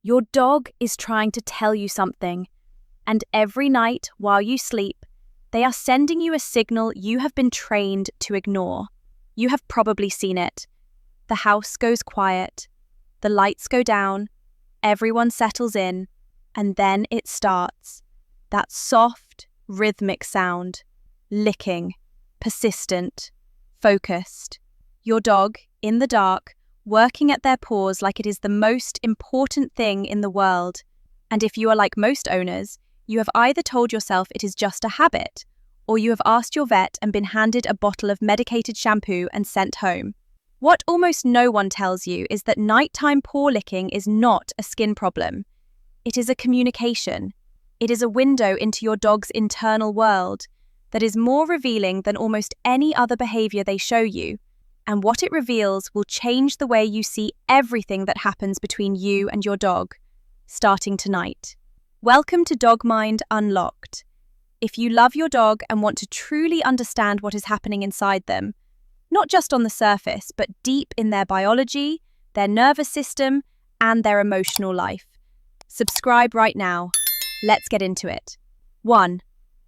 Your dog is trying to tell you something, and every night while you sleep, they are sending you a signal you have been trained to ignore. You have probably seen it. The house goes quiet, the lights go down, everyone settles in, and then it starts. That soft, rhythmic sound, licking, persistent, focused. Your dog, in the dark, working at their paws like it is the most important thing in the world. And if you are like most owners, you have either told yourself it is just a habit, or you have asked your vet and been handed a bottle of medicated shampoo and sent home. What almost no one tells you is that nighttime paw licking is not a skin problem. It is a communication. It is a window into your dog's internal world that is more revealing than almost any other behavior they show you, and what it reveals will change the way you see everything that happens between you and your dog, starting tonight. Welcome to Dog Mind Unlocked. If you love your dog and want to truly understand what is happening inside them, not just on the surface, but deep in their biology, their nervous system, and their emotional life, subscribe right now. Let's get into it. 1.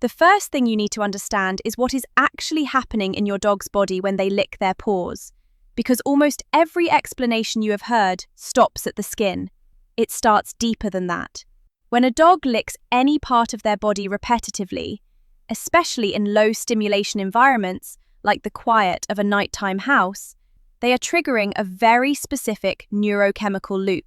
The first thing you need to understand is what is actually happening in your dog's body when they lick their paws, because almost every explanation you have heard stops at the skin. It starts deeper than that. When a dog licks any part of their body repetitively, especially in low-stimulation environments like the quiet of a nighttime house, they are triggering a very specific neurochemical loop.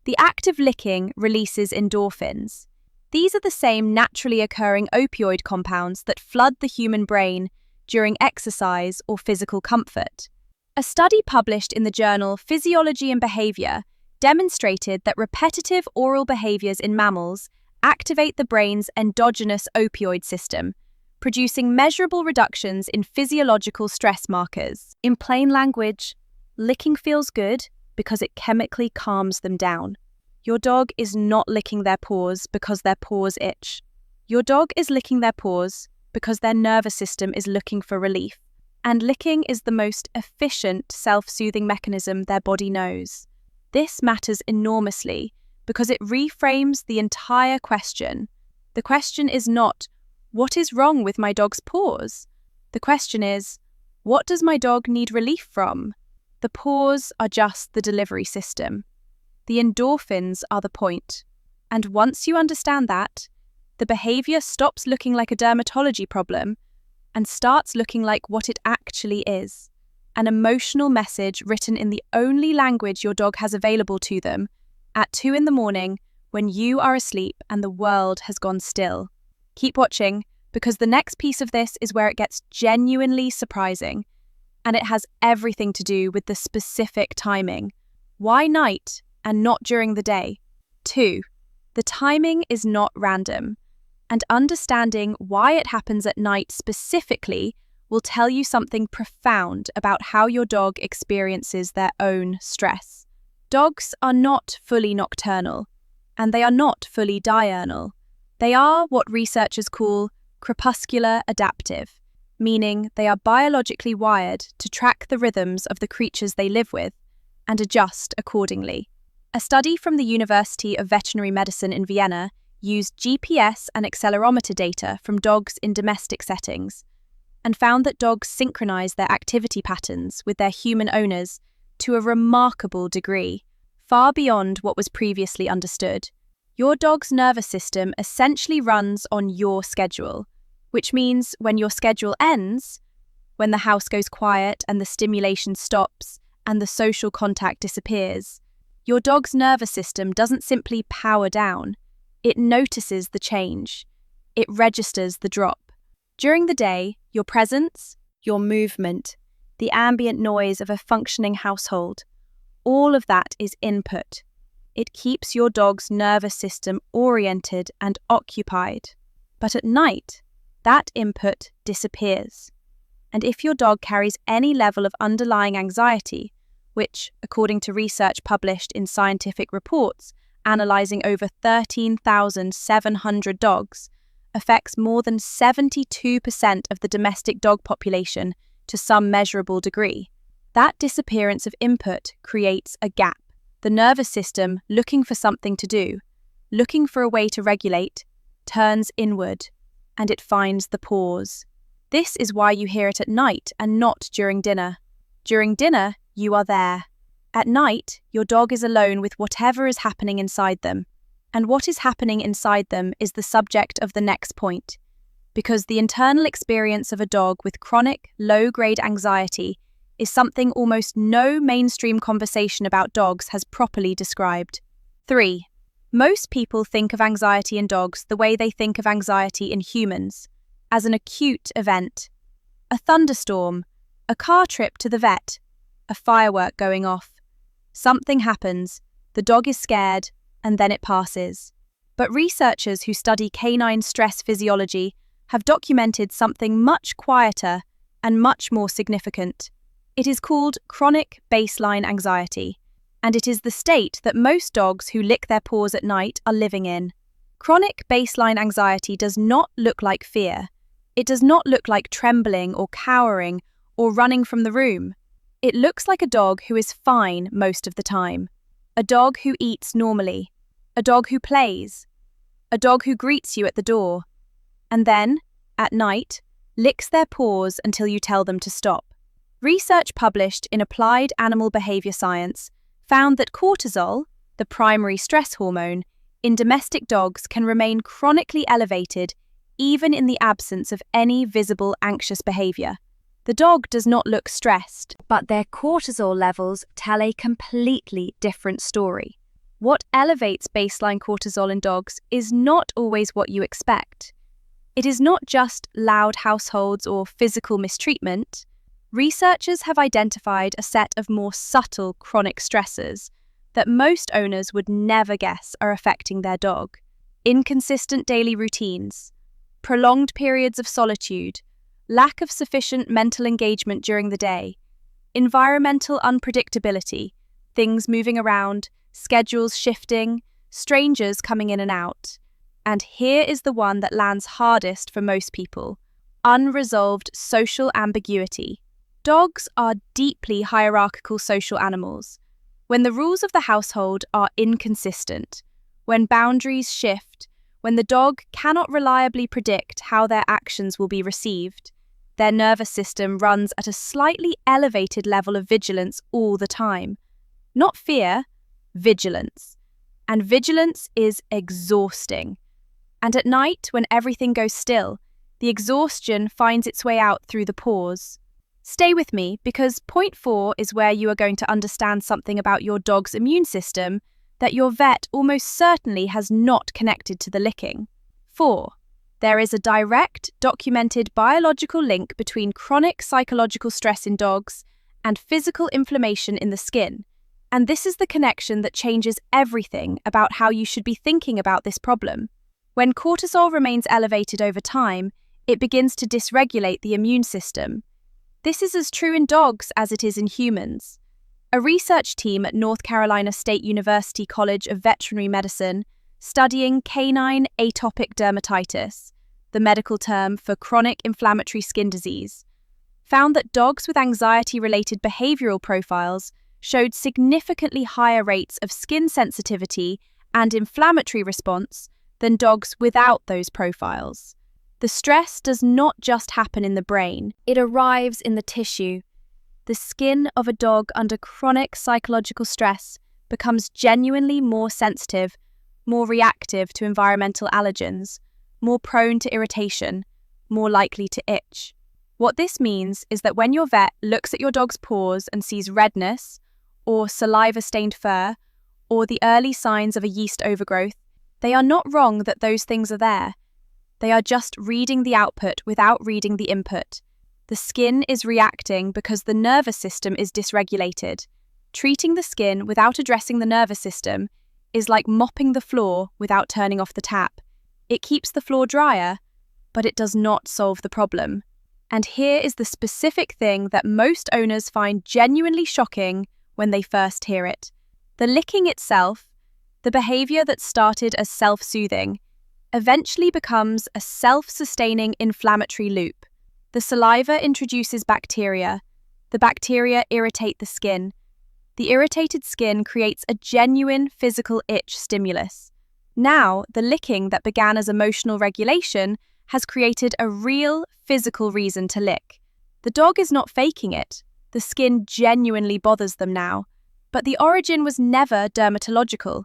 The act of licking releases endorphins. These are the same naturally occurring opioid compounds that flood the human brain during exercise or physical comfort. A study published in the journal Physiology and Behavior demonstrated that repetitive oral behaviors in mammals activate the brain's endogenous opioid system, producing measurable reductions in physiological stress markers. In plain language, licking feels good because it chemically calms them down. Your dog is not licking their paws because their paws itch. Your dog is licking their paws because their nervous system is looking for relief. And licking is the most efficient self-soothing mechanism their body knows. This matters enormously because it reframes the entire question. The question is not, what is wrong with my dog's paws? The question is, what does my dog need relief from? The paws are just the delivery system. The endorphins are the point. And once you understand that, the behavior stops looking like a dermatology problem and starts looking like what it actually is, an emotional message written in the only language your dog has available to them at 2 a.m. when you are asleep and the world has gone still. Keep watching, because the next piece of this is where it gets genuinely surprising, and it has everything to do with the specific timing. Why night and not during the day? 2. The timing is not random, and understanding why it happens at night specifically will tell you something profound about how your dog experiences their own stress. Dogs are not fully nocturnal, and they are not fully diurnal. They are what researchers call crepuscular adaptive, meaning they are biologically wired to track the rhythms of the creatures they live with and adjust accordingly. A study from the University of Veterinary Medicine in Vienna used GPS and accelerometer data from dogs in domestic settings and found that dogs synchronize their activity patterns with their human owners to a remarkable degree, far beyond what was previously understood. Your dog's nervous system essentially runs on your schedule, which means when your schedule ends, when the house goes quiet and the stimulation stops and the social contact disappears, your dog's nervous system doesn't simply power down. It notices the change. It registers the drop. During the day, your presence, your movement, the ambient noise of a functioning household, all of that is input. It keeps your dog's nervous system oriented and occupied. But at night, that input disappears. And if your dog carries any level of underlying anxiety, which, according to research published in scientific reports analysing over 13,700 dogs, affects more than 72% of the domestic dog population to some measurable degree, that disappearance of input creates a gap. The nervous system, looking for something to do, looking for a way to regulate, turns inward, and it finds the paws. This is why you hear it at night and not during dinner. During dinner, you are there. At night, your dog is alone with whatever is happening inside them. And what is happening inside them is the subject of the next point. Because the internal experience of a dog with chronic, low-grade anxiety is something almost no mainstream conversation about dogs has properly described. 3. Most people think of anxiety in dogs the way they think of anxiety in humans, as an acute event. A thunderstorm, a car trip to the vet, a firework going off. Something happens, the dog is scared, and then it passes. But researchers who study canine stress physiology have documented something much quieter and much more significant. It is called chronic baseline anxiety, and it is the state that most dogs who lick their paws at night are living in. Chronic baseline anxiety does not look like fear. It does not look like trembling or cowering or running from the room. It looks like a dog who is fine most of the time. A dog who eats normally. A dog who plays. A dog who greets you at the door. And then, at night, licks their paws until you tell them to stop. Research published in Applied Animal Behavior Science found that cortisol, the primary stress hormone, in domestic dogs can remain chronically elevated even in the absence of any visible anxious behavior. The dog does not look stressed, but their cortisol levels tell a completely different story. What elevates baseline cortisol in dogs is not always what you expect. It is not just loud households or physical mistreatment. Researchers have identified a set of more subtle chronic stressors that most owners would never guess are affecting their dog. Inconsistent daily routines, prolonged periods of solitude, lack of sufficient mental engagement during the day, environmental unpredictability, things moving around, schedules shifting, strangers coming in and out. And here is the one that lands hardest for most people: unresolved social ambiguity. Dogs are deeply hierarchical social animals. When the rules of the household are inconsistent, when boundaries shift, when the dog cannot reliably predict how their actions will be received, their nervous system runs at a slightly elevated level of vigilance all the time. Not fear, vigilance. And vigilance is exhausting. And at night, when everything goes still, the exhaustion finds its way out through the paws. Stay with me, because point 4 is where you are going to understand something about your dog's immune system that your vet almost certainly has not connected to the licking. 4. There is a direct, documented biological link between chronic psychological stress in dogs and physical inflammation in the skin. And this is the connection that changes everything about how you should be thinking about this problem. When cortisol remains elevated over time, it begins to dysregulate the immune system. This is as true in dogs as it is in humans. A research team at North Carolina State University College of Veterinary Medicine, studying canine atopic dermatitis, the medical term for chronic inflammatory skin disease, found that dogs with anxiety-related behavioral profiles showed significantly higher rates of skin sensitivity and inflammatory response than dogs without those profiles. The stress does not just happen in the brain, it arrives in the tissue. The skin of a dog under chronic psychological stress becomes genuinely more sensitive, more reactive to environmental allergens, more prone to irritation, more likely to itch. What this means is that when your vet looks at your dog's paws and sees redness, or saliva-stained fur, or the early signs of a yeast overgrowth, they are not wrong that those things are there. They are just reading the output without reading the input. The skin is reacting because the nervous system is dysregulated. Treating the skin without addressing the nervous system is like mopping the floor without turning off the tap. It keeps the floor drier, but it does not solve the problem. And here is the specific thing that most owners find genuinely shocking when they first hear it. The licking itself, the behavior that started as self-soothing, eventually becomes a self-sustaining inflammatory loop. The saliva introduces bacteria. The bacteria irritate the skin. The irritated skin creates a genuine physical itch stimulus. Now, the licking that began as emotional regulation has created a real physical reason to lick. The dog is not faking it. The skin genuinely bothers them now. But the origin was never dermatological.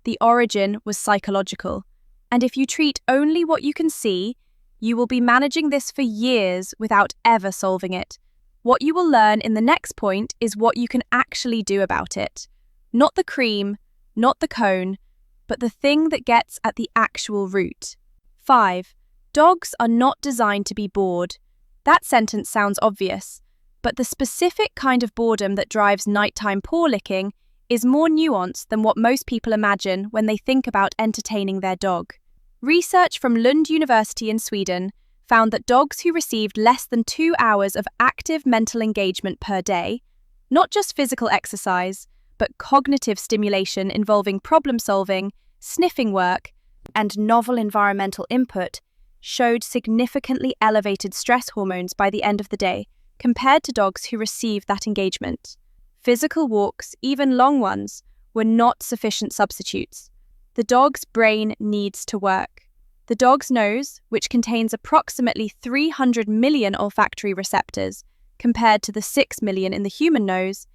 The origin was psychological. And if you treat only what you can see, you will be managing this for years without ever solving it. What you will learn in the next point is what you can actually do about it. Not the cream, not the cone, but the thing that gets at the actual root. 5. Dogs are not designed to be bored. That sentence sounds obvious, but the specific kind of boredom that drives nighttime paw licking is more nuanced than what most people imagine when they think about entertaining their dog. Research from Lund University in Sweden found that dogs who received less than 2 hours of active mental engagement per day, not just physical exercise, but cognitive stimulation involving problem-solving, sniffing work, and novel environmental input, showed significantly elevated stress hormones by the end of the day compared to dogs who received that engagement. Physical walks, even long ones, were not sufficient substitutes. The dog's brain needs to work. The dog's nose, which contains approximately 300 million olfactory receptors, compared to the 6 million in the human nose,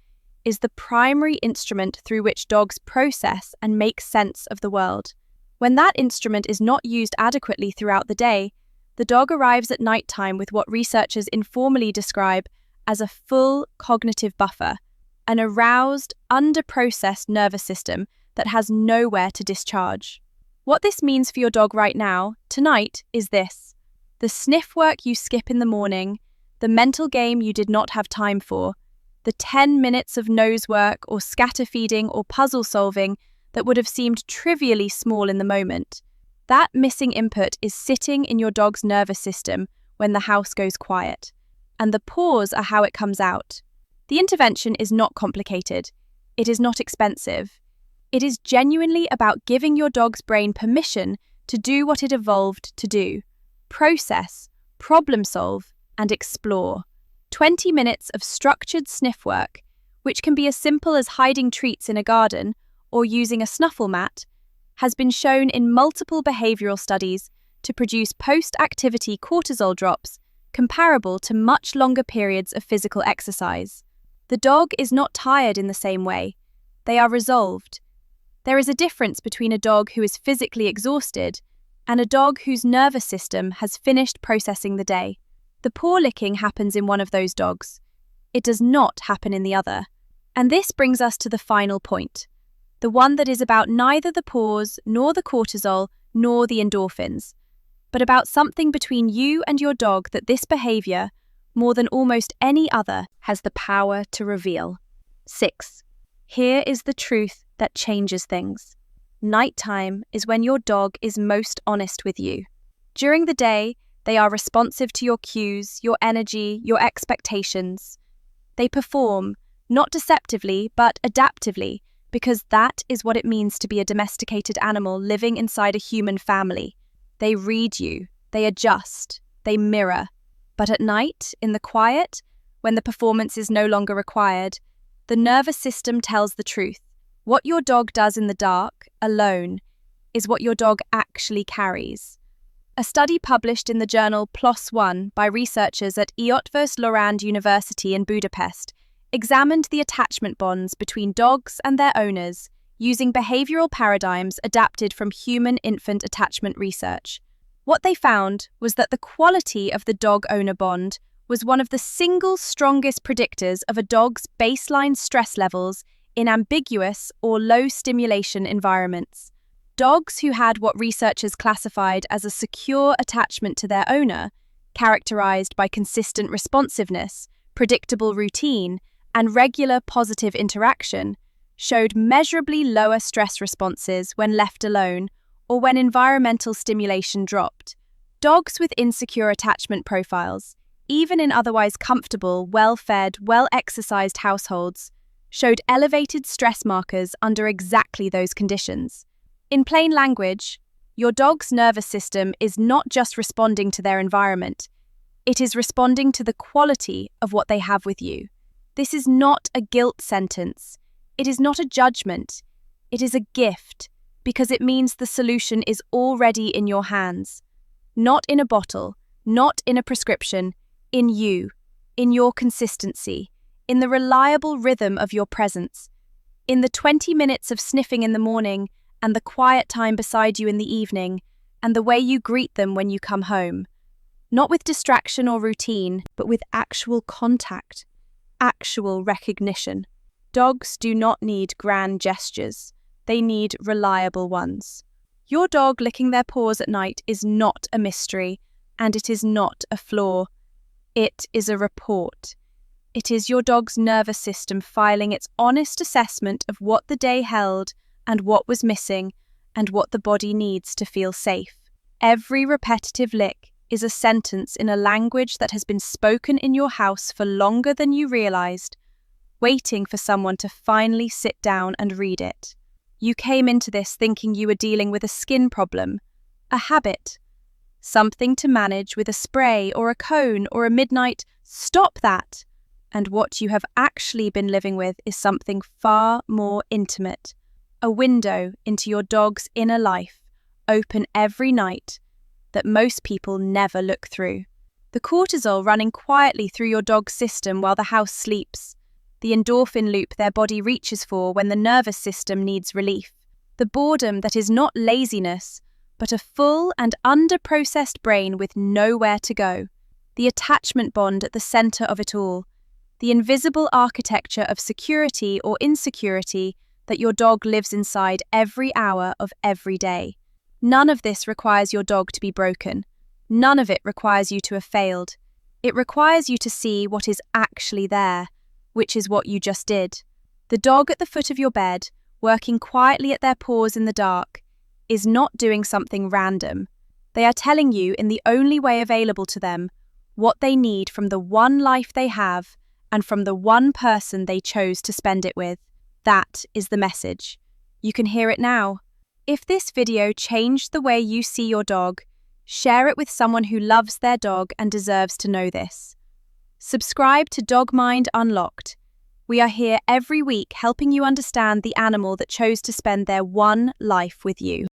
is the primary instrument through which dogs process and make sense of the world. When that instrument is not used adequately throughout the day, the dog arrives at nighttime with what researchers informally describe as a full cognitive buffer, an aroused, under-processed nervous system that has nowhere to discharge. What this means for your dog right now, tonight, is this: the sniff work you skip in the morning, the mental game you did not have time for, the 10 minutes of nose work or scatter feeding or puzzle solving that would have seemed trivially small in the moment. That missing input is sitting in your dog's nervous system when the house goes quiet. And the paws are how it comes out. The intervention is not complicated. It is not expensive. It is genuinely about giving your dog's brain permission to do what it evolved to do: process, problem solve, and explore. 20 minutes of structured sniff work, which can be as simple as hiding treats in a garden or using a snuffle mat, has been shown in multiple behavioral studies to produce post-activity cortisol drops comparable to much longer periods of physical exercise. The dog is not tired in the same way. They are resolved. There is a difference between a dog who is physically exhausted and a dog whose nervous system has finished processing the day. The paw licking happens in one of those dogs. It does not happen in the other. And this brings us to the final point, the one that is about neither the paws, nor the cortisol, nor the endorphins, but about something between you and your dog that this behavior, more than almost any other, has the power to reveal. 6. Here is the truth that changes things. Nighttime is when your dog is most honest with you. During the day, they are responsive to your cues, your energy, your expectations. They perform, not deceptively, but adaptively, because that is what it means to be a domesticated animal living inside a human family. They read you, they adjust, they mirror. But at night, in the quiet, when the performance is no longer required, the nervous system tells the truth. What your dog does in the dark, alone, is what your dog actually carries. A study published in the journal PLOS One by researchers at Eötvös-Loránd University in Budapest examined the attachment bonds between dogs and their owners using behavioral paradigms adapted from human-infant attachment research. What they found was that the quality of the dog-owner bond was one of the single strongest predictors of a dog's baseline stress levels in ambiguous or low-stimulation environments. Dogs who had what researchers classified as a secure attachment to their owner, characterized by consistent responsiveness, predictable routine, and regular positive interaction, showed measurably lower stress responses when left alone or when environmental stimulation dropped. Dogs with insecure attachment profiles, even in otherwise comfortable, well-fed, well-exercised households, showed elevated stress markers under exactly those conditions. In plain language, your dog's nervous system is not just responding to their environment, it is responding to the quality of what they have with you. This is not a guilt sentence. It is not a judgment, it is a gift, because it means the solution is already in your hands. Not in a bottle, not in a prescription, in you, in your consistency, in the reliable rhythm of your presence, in the 20 minutes of sniffing in the morning and the quiet time beside you in the evening, and the way you greet them when you come home. Not with distraction or routine, but with actual contact, actual recognition. Dogs do not need grand gestures. They need reliable ones. Your dog licking their paws at night is not a mystery, and it is not a flaw. It is a report. It is your dog's nervous system filing its honest assessment of what the day held and what was missing and what the body needs to feel safe. Every repetitive lick is a sentence in a language that has been spoken in your house for longer than you realized, waiting for someone to finally sit down and read it. You came into this thinking you were dealing with a skin problem, a habit, something to manage with a spray or a cone or a midnight "stop that." And what you have actually been living with is something far more intimate, a window into your dog's inner life, open every night, that most people never look through. The cortisol running quietly through your dog's system while the house sleeps, the endorphin loop their body reaches for when the nervous system needs relief, the boredom that is not laziness, but a full and under-processed brain with nowhere to go, the attachment bond at the center of it all, the invisible architecture of security or insecurity that your dog lives inside every hour of every day. None of this requires your dog to be broken. None of it requires you to have failed. It requires you to see what is actually there, which is what you just did. The dog at the foot of your bed, working quietly at their paws in the dark, is not doing something random. They are telling you in the only way available to them what they need from the one life they have and from the one person they chose to spend it with. That is the message. You can hear it now. If this video changed the way you see your dog, share it with someone who loves their dog and deserves to know this. Subscribe to Dog Mind Unlocked. We are here every week helping you understand the animal that chose to spend their one life with you.